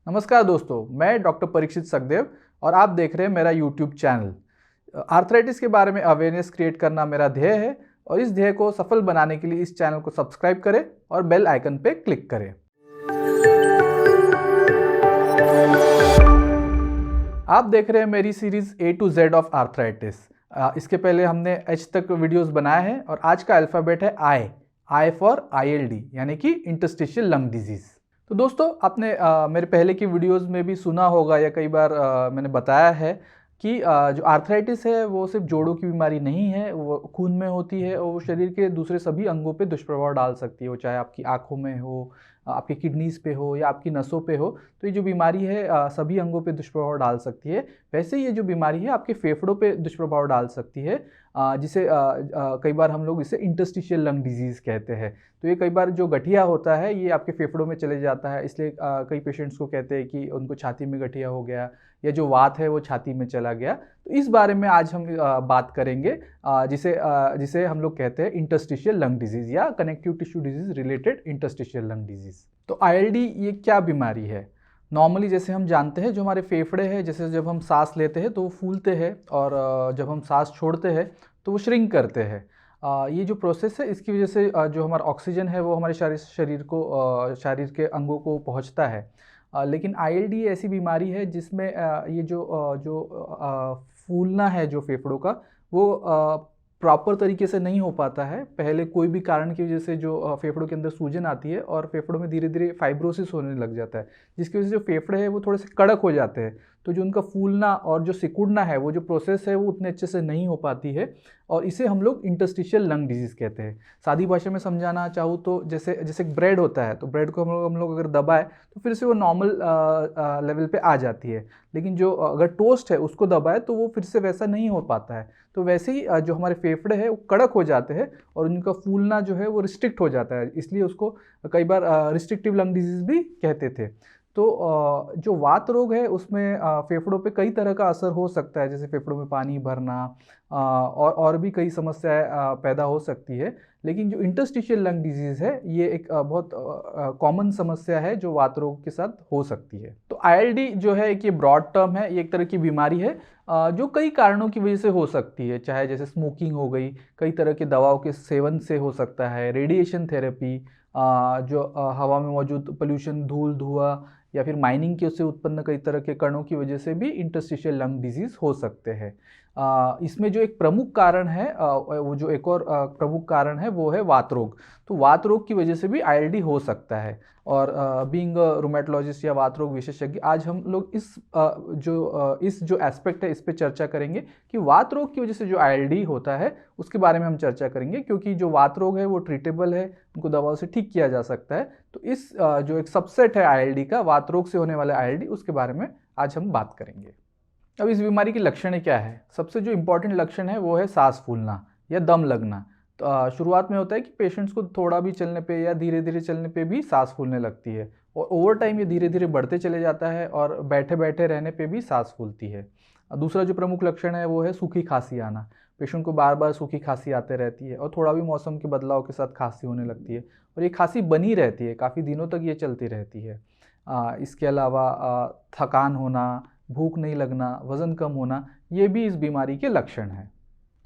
नमस्कार दोस्तों, मैं डॉक्टर परीक्षित सखदेव और आप देख रहे हैं मेरा यूट्यूब चैनल। आर्थराइटिस के बारे में अवेयरनेस क्रिएट करना मेरा ध्येय है और इस ध्येय को सफल बनाने के लिए इस चैनल को सब्सक्राइब करें और बेल आइकन पे क्लिक करें। आप देख रहे हैं मेरी series A to Z of arthritis. इसके पहले हमने H तक वीडियोस बनाए हैं और आज का अल्फ़ाबेट है I फॉर ILD यानी कि इंटरस्टिशियल लंग डिजीज़। तो दोस्तों आपने मेरे पहले की वीडियोस में भी सुना होगा या कई बार मैंने बताया है कि जो आर्थराइटिस है वो सिर्फ जोड़ों की बीमारी नहीं है, वो खून में होती है और वो शरीर के दूसरे सभी अंगों पे दुष्प्रभाव डाल सकती है। वो चाहे आपकी आँखों में हो, आपकी किडनीज़ पे हो या आपकी नसों पे हो, तो ये जो बीमारी है सभी अंगों पे दुष्प्रभाव डाल सकती है। वैसे ही ये जो बीमारी है आपके फेफड़ों पे दुष्प्रभाव डाल सकती है, जिसे कई बार हम लोग इसे इंटरस्टिशियल लंग डिजीज़ कहते हैं। तो ये कई बार जो गठिया होता है ये आपके फेफड़ों में चले जाता है, इसलिए कई पेशेंट्स को कहते हैं कि उनको छाती में गठिया हो गया या जो वात है वो छाती में चला गया। तो इस बारे में आज हम बात करेंगे, जिसे हम लोग कहते हैं इंटरस्टिशियल लंग डिजीज़ या connective tissue disease related interstitial lung disease. तो ILD ये क्या बीमारी है? नॉर्मली जैसे हम जानते हैं जो हमारे फेफड़े हैं, जैसे जब हम सांस लेते हैं तो वो फूलते हैं और जब हम सांस छोड़ते हैं तो वो श्रिंक करते हैं। ये जो प्रोसेस है इसकी वजह से जो हमारा ऑक्सीजन है वो हमारे शरीर के अंगों को पहुंचता है। लेकिन ILD ऐसी बीमारी है जिसमें ये फूलना है जो फेफड़ों का वो प्रॉपर तरीके से नहीं हो पाता है। पहले कोई भी कारण की वजह से जो फेफड़ों के अंदर सूजन आती है और फेफड़ों में धीरे धीरे फाइब्रोसिस होने लग जाता है, जिसकी वजह से जो फेफड़े हैं वो थोड़े से कड़क हो जाते हैं। तो जो उनका फूलना और जो सिकुड़ना है वो जो प्रोसेस है वो उतने अच्छे से नहीं हो पाती है और इसे हम लोग इंटरस्टिशियल लंग डिजीज़ कहते हैं। सादी भाषा में समझाना चाहूँ तो जैसे जैसे ब्रेड होता है, तो ब्रेड को हम लोग अगर दबाए तो फिर से वो नॉर्मल लेवल पे आ जाती है, लेकिन जो अगर टोस्ट है उसको दबाए तो वो फिर से वैसा नहीं हो पाता है। तो वैसे ही जो हमारे फेफड़े हैं वो कड़क हो जाते हैं और उनका फूलना जो है वो रिस्ट्रिक्ट हो जाता है, इसलिए उसको कई बार रिस्ट्रिक्टिव लंग डिजीज़ भी कहते थे। तो जो वात रोग है उसमें फेफड़ों पे कई तरह का असर हो सकता है, जैसे फेफड़ों में पानी भरना और भी कई समस्याएं पैदा हो सकती है। लेकिन जो इंटरस्टिशियल लंग डिजीज़ है ये एक बहुत कॉमन समस्या है जो वात रोग के साथ हो सकती है। तो ILD जो है एक ये ब्रॉड टर्म है, ये एक तरह की बीमारी है जो कई कारणों की वजह से हो सकती है, चाहे जैसे स्मोकिंग हो गई, कई तरह के दवाओं के सेवन से हो सकता है, रेडिएशन थेरेपी, जो हवा में मौजूद पोल्यूशन, धूल धुआं या फिर माइनिंग के उससे उत्पन्न कई तरह के कणों की वजह से भी इंटरस्टिशियल लंग डिजीज़ हो सकते हैं। इसमें जो एक प्रमुख कारण है, वो जो एक और प्रमुख कारण है वो है वात रोग। तो वात रोग की वजह से भी ILD हो सकता है और बीइंग रूमेटोलॉजिस्ट या वात रोग विशेषज्ञ आज हम लोग इस जो एस्पेक्ट है इस पे चर्चा करेंगे कि वात रोग की वजह से जो ILD होता है उसके बारे में हम चर्चा करेंगे, क्योंकि जो वात रोग है वो ट्रीटेबल है, उनको दवाओं से ठीक किया जा सकता है। तो इस जो एक सबसेट है ILD का, वात रोग से होने वाले ILD, उसके बारे में आज हम बात करेंगे। अब इस बीमारी के लक्षण क्या है? सबसे जो इम्पोर्टेंट लक्षण है वो है सांस फूलना या दम लगना। तो शुरुआत में होता है कि पेशेंट्स को थोड़ा भी चलने पे या धीरे धीरे चलने पे भी सांस फूलने लगती है और ओवर टाइम ये धीरे धीरे बढ़ते चले जाता है और बैठे बैठे रहने पे भी सांस फूलती है। दूसरा जो प्रमुख लक्षण है वो है सूखी खांसी आना। पेशेंट को बार बार सूखी खांसी आते रहती है और थोड़ा भी मौसम के बदलाव के साथ खांसी होने लगती है और ये खांसी बनी रहती है, काफ़ी दिनों तक ये चलती रहती है। इसके अलावा थकान होना, भूख नहीं लगना, वज़न कम होना, ये भी इस बीमारी के लक्षण हैं।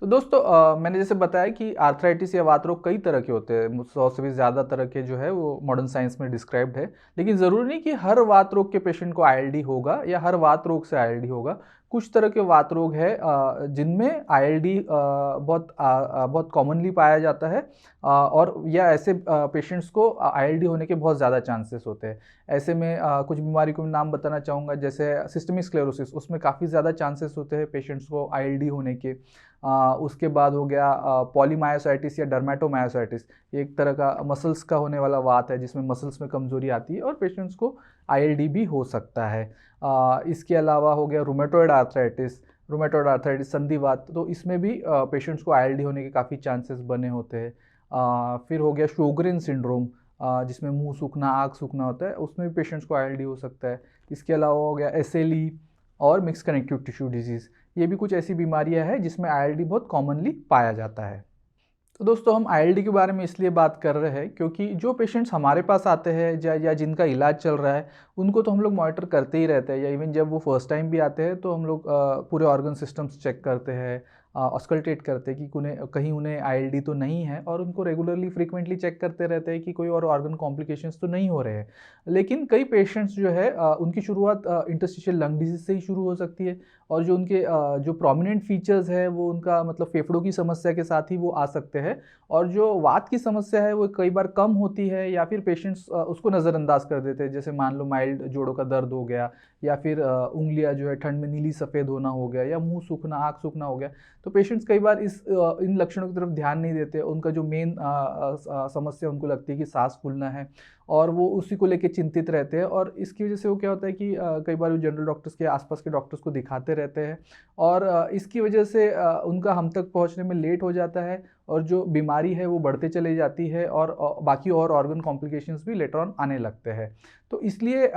तो दोस्तों मैंने जैसे बताया कि आर्थराइटिस या वात रोग कई तरह के होते हैं, 100 से भी ज़्यादा तरह के जो है वो मॉडर्न साइंस में डिस्क्राइब्ड है। लेकिन ज़रूरी नहीं कि हर वात रोग के पेशेंट को ILD होगा या हर वात रोग से ILD होगा। कुछ तरह के वात रोग है जिनमें ILD बहुत कॉमनली पाया जाता है और या ऐसे पेशेंट्स को ILD होने के बहुत ज़्यादा चांसेस होते हैं। ऐसे में कुछ बीमारी को मैं नाम बताना चाहूँगा, जैसे सिस्टमिक स्क्लेरोसिस, उसमें काफ़ी ज़्यादा चांसेस होते हैं पेशेंट्स को ILD होने के। उसके बाद हो गया पॉलीमायोसाइटिस या डर्मेटोमायोसाइटिस, एक तरह का मसल्स का होने वाला वात है जिसमें मसल्स में कमजोरी आती है और पेशेंट्स को ILD भी हो सकता है। इसके अलावा हो गया रूमेटॉइड आर्थराइटिस संधिवात, तो इसमें भी पेशेंट्स को ILD होने के काफ़ी चांसेस बने होते हैं। फिर हो गया शोगरेन सिंड्रोम, जिसमें मुंह सूखना, आँख सूखना होता है, उसमें भी पेशेंट्स को ILD हो सकता है। इसके अलावा हो गया SLE और मिक्स कनेक्टिव टिश्यू डिजीज़, ये भी कुछ ऐसी बीमारियां हैं जिसमें ILD बहुत कॉमनली पाया जाता है। तो दोस्तों हम आईएलडी के बारे में इसलिए बात कर रहे हैं क्योंकि जो पेशेंट्स हमारे पास आते हैं या जिनका इलाज चल रहा है उनको तो हम लोग मॉनिटर करते ही रहते हैं, या इवन जब वो फर्स्ट टाइम भी आते हैं तो हम लोग पूरे ऑर्गन सिस्टम्स चेक करते हैं, ऑस्कल्टेट करते हैं कि कहीं उन्हें आईएलडी तो नहीं है, और उनको रेगुलरली फ्रीक्वेंटली चेक करते रहते हैं कि कोई और ऑर्गन कॉम्प्लिकेशंस तो नहीं हो रहे हैं। लेकिन कई पेशेंट्स जो है उनकी शुरुआत इंटरस्टिशियल लंग डिजीज से ही शुरू हो सकती है, और जो उनके जो प्रोमिनेंट फीचर्स है वो उनका मतलब फेफड़ों की समस्या के साथ ही वो आ सकते हैं, और जो वात की समस्या है वो कई बार कम होती है या फिर पेशेंट्स उसको नज़रअंदाज कर देते हैं। जैसे मान लो माइल्ड जोड़ों का दर्द हो गया, या फिर उंगलियां जो है ठंड में नीली सफ़ेद होना हो गया, या मुंह सूखना, आँख सूखना हो गया। तो पेशेंट्स कई बार इन लक्षणों की तरफ ध्यान नहीं देते। उनका जो मेन समस्या उनको लगती है कि सांस फूलना है, और वो उसी को लेके चिंतित रहते हैं, और इसकी वजह से वो क्या होता है कि कई बार वो जनरल डॉक्टर्स के आसपास के डॉक्टर्स को दिखाते रहते हैं, और इसकी वजह से उनका हम तक पहुंचने में लेट हो जाता है, और जो बीमारी है वो बढ़ते चली जाती है, और बाकी और ऑर्गन कॉम्प्लिकेशंस भी लेटर ऑन आने लगते हैं। तो इसलिए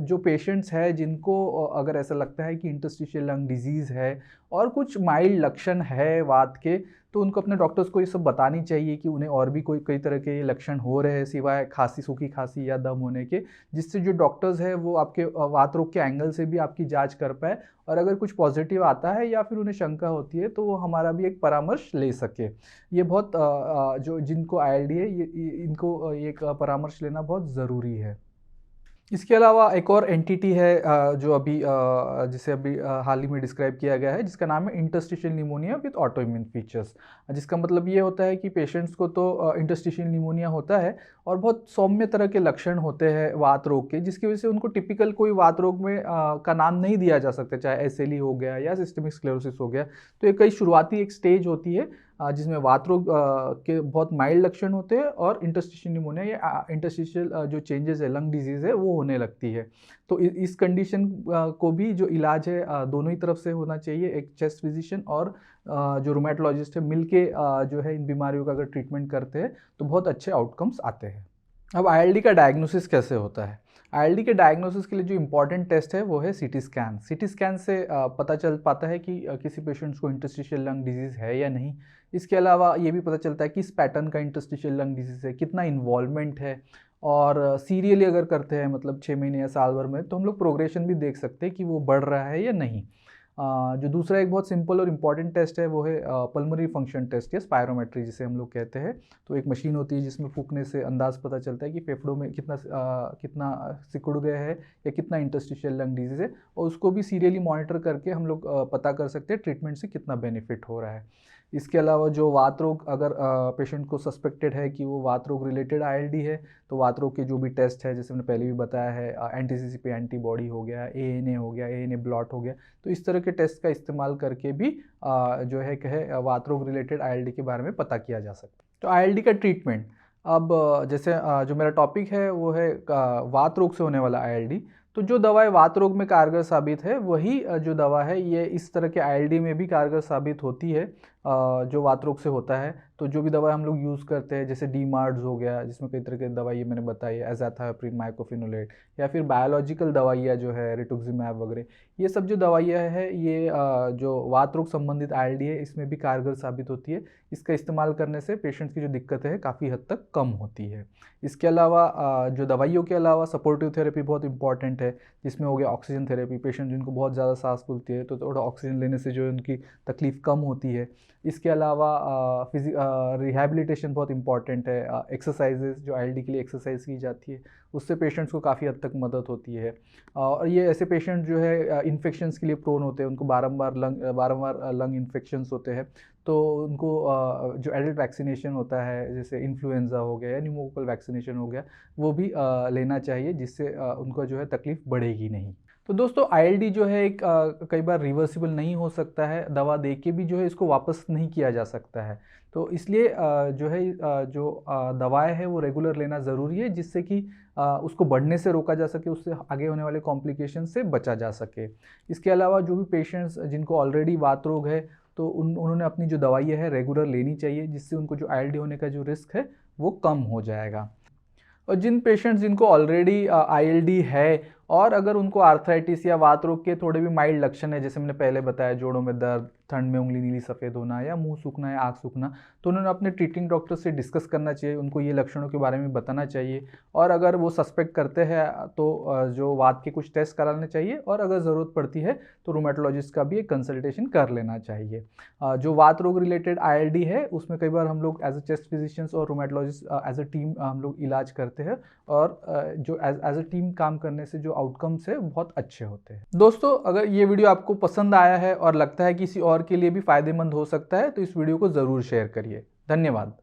जो पेशेंट्स है जिनको अगर ऐसा लगता है कि इंटरस्टिशियल लंग डिजीज़ है और कुछ माइल्ड लक्षण है वात के, तो उनको अपने डॉक्टर्स को ये सब बतानी चाहिए कि उन्हें और भी कोई कई तरह के लक्षण हो रहे हैं सिवाय खांसी, सूखी खांसी या दम होने के, जिससे जो डॉक्टर्स है वो आपके वात रोग के एंगल से भी आपकी जांच कर पाए, और अगर कुछ पॉजिटिव आता है या फिर उन्हें शंका होती है तो वो हमारा भी एक परामर्श ले सके। ये बहुत जो जिनको आईएलडी है इनको एक परामर्श लेना बहुत ज़रूरी है। इसके अलावा एक और एंटिटी है जो अभी जिसे अभी हाल ही में डिस्क्राइब किया गया है, जिसका नाम है interstitial pneumonia with autoimmune features. जिसका मतलब ये होता है कि पेशेंट्स को तो इंटरस्टिशियल निमोनिया होता है और बहुत सौम्य तरह के लक्षण होते हैं वात रोग के, जिसकी वजह से उनको टिपिकल कोई वात रोग में का नाम नहीं दिया जा सकता, चाहे एसएलई हो गया या सिस्टेमिक स्क्लेरोसिस हो गया। तो ये कई शुरुआती एक स्टेज होती है जिसमें वात रोग के बहुत माइल्ड लक्षण होते हैं, और इंटरस्टिशियल निमोनिया या इंटरस्टिशियल जो चेंजेस है, लंग डिजीज़ है, वो होने लगती है। तो इस कंडीशन को भी जो इलाज है दोनों ही तरफ से होना चाहिए, एक चेस्ट फिजिशियन और जो रोमेटोलॉजिस्ट है मिलके जो है इन बीमारियों का अगर ट्रीटमेंट करते हैं तो बहुत अच्छे आउटकम्स आते हैं। अब आईएलडी का डायग्नोसिस कैसे होता है? आईएलडी के डायग्नोसिस के लिए जो इम्पॉर्टेंट टेस्ट है वो है सीटी स्कैन। सीटी स्कैन से पता चल पाता है कि किसी पेशेंट्स को इंटरस्टिशियल लंग डिजीज़ है या नहीं। इसके अलावा ये भी पता चलता है कि किस पैटर्न का इंटरस्टिशियल लंग डिजीज़ है, कितना इन्वॉल्वमेंट है, और सीरियली अगर करते हैं मतलब 6 महीने या साल भर में, तो हम लोग प्रोग्रेशन भी देख सकते हैं कि वो बढ़ रहा है या नहीं। जो दूसरा एक बहुत सिंपल और इम्पॉर्टेंट टेस्ट है वो है पल्मोनरी फंक्शन टेस्ट या स्पायरोमेट्री जिसे हम लोग कहते हैं। तो एक मशीन होती है जिसमें फूंकने से अंदाज़ पता चलता है कि फेफड़ों में कितना सिकुड़ गया है या कितना इंटरस्टिशियल लंग डिजीज़ है, और उसको भी सीरियली मॉनिटर करके हम लोग पता कर सकते हैं ट्रीटमेंट से कितना बेनिफिट हो रहा है। इसके अलावा जो वात रोग अगर पेशेंट को सस्पेक्टेड है कि वो वात रोग रिलेटेड आईएलडी है, तो वात रोग के जो भी टेस्ट है जैसे मैंने पहले भी बताया है, एंटी-सीसीपी एंटीबॉडी हो गया, एएनए हो गया, एएनए ब्लॉट हो गया, तो इस तरह के टेस्ट का इस्तेमाल करके भी जो है वात रोग रिलेटेड आईएलडी के बारे में पता किया जा सकता है। तो आईएलडी का ट्रीटमेंट, अब जैसे जो मेरा टॉपिक है वो है वात रोग से होने वाला आईएलडी। तो जो दवाएं वात रोग में कारगर साबित है वही जो दवा है ये इस तरह के आईएलडी में भी कारगर साबित होती है जो वात रोग से होता है। तो जो भी दवा हम लोग यूज़ करते हैं जैसे डीमार्ड्स हो गया, जिसमें कई तरह की दवाई मैंने बताई है, एज़ाथायोप्रिन, माइकोफिनोलेट, या फिर बायोलॉजिकल दवाइयाँ जो है रिटुक्सिमैब वगैरह, ये सब जो दवाइयाँ हैं ये जो वात रोग संबंधित आईएलडी है इसमें भी कारगर साबित होती है। इसका इस्तेमाल करने से पेशेंट्स की जो दिक्कतें हैं काफ़ी हद तक कम होती है। इसके अलावा जो दवाइयों के अलावा सपोर्टिव थेरेपी बहुत इंपॉर्टेंट है, जिसमें हो गया ऑक्सीजन थेरेपी। पेशेंट जिनको बहुत ज़्यादा सांस फूलती है तो थोड़ा ऑक्सीजन लेने से जो है उनकी तकलीफ़ कम होती है। इसके अलावा रिहैबिलिटेशन बहुत इंपॉर्टेंट है। एक्सरसाइजेज जो आईएलडी के लिए एक्सरसाइज की जाती है उससे पेशेंट्स को काफ़ी हद तक मदद होती है। और ये ऐसे पेशेंट जो है इन्फेक्शंस के लिए प्रोन होते हैं, उनको बारंबार लंग इन्फेक्शंस होते हैं, तो उनको जो एडल्ट वैक्सीनेशन होता है जैसे इन्फ्लुएंजा हो गया या न्यूमोकोकल वैक्सीनेशन हो गया, वो भी लेना चाहिए, जिससे उनको जो है तकलीफ़ बढ़ेगी नहीं। तो दोस्तों आईएलडी जो है एक कई बार रिवर्सिबल नहीं हो सकता है, दवा दे के भी जो है इसको वापस नहीं किया जा सकता है। तो इसलिए जो है जो दवाएं हैं वो रेगुलर लेना ज़रूरी है, जिससे कि उसको बढ़ने से रोका जा सके, उससे आगे होने वाले कॉम्प्लिकेशन से बचा जा सके। इसके अलावा जो भी पेशेंट्स जिनको ऑलरेडी वात रोग है तो उन्होंने अपनी जो दवाइयाँ है रेगुलर लेनी चाहिए, जिससे उनको जो आईएलडी होने का जो रिस्क है वो कम हो जाएगा। और जिन पेशेंट्स जिनको ऑलरेडी आईएलडी है और अगर उनको आर्थराइटिस या वात रोग के थोड़े भी माइल्ड लक्षण है, जैसे मैंने पहले बताया जोड़ों में दर्द, ठंड में उंगली नीली सफ़ेद होना या मुंह सूखना या आँख सूखना, तो उन्होंने अपने ट्रीटिंग डॉक्टर से डिस्कस करना चाहिए, उनको ये लक्षणों के बारे में बताना चाहिए। और अगर वो सस्पेक्ट करते हैं तो जो वात के कुछ टेस्ट कराने चाहिए, और अगर ज़रूरत पड़ती है तो रूमेटोलॉजिस्ट का भी एक कंसल्टेशन कर लेना चाहिए। जो वात रोग रिलेटेड ILD है उसमें कई बार हम लोग एज अ चेस्ट फिजिशियंस और रूमेटोलॉजिस्ट एज अ टीम हम लोग इलाज करते हैं, और जो एज अ टीम काम करने से जो आउटकम्स है बहुत अच्छे होते हैं। दोस्तों, अगर ये वीडियो आपको पसंद आया है और लगता है किसी और के लिए भी फ़ायदेमंद हो सकता है तो इस वीडियो को ज़रूर शेयर करिए। धन्यवाद।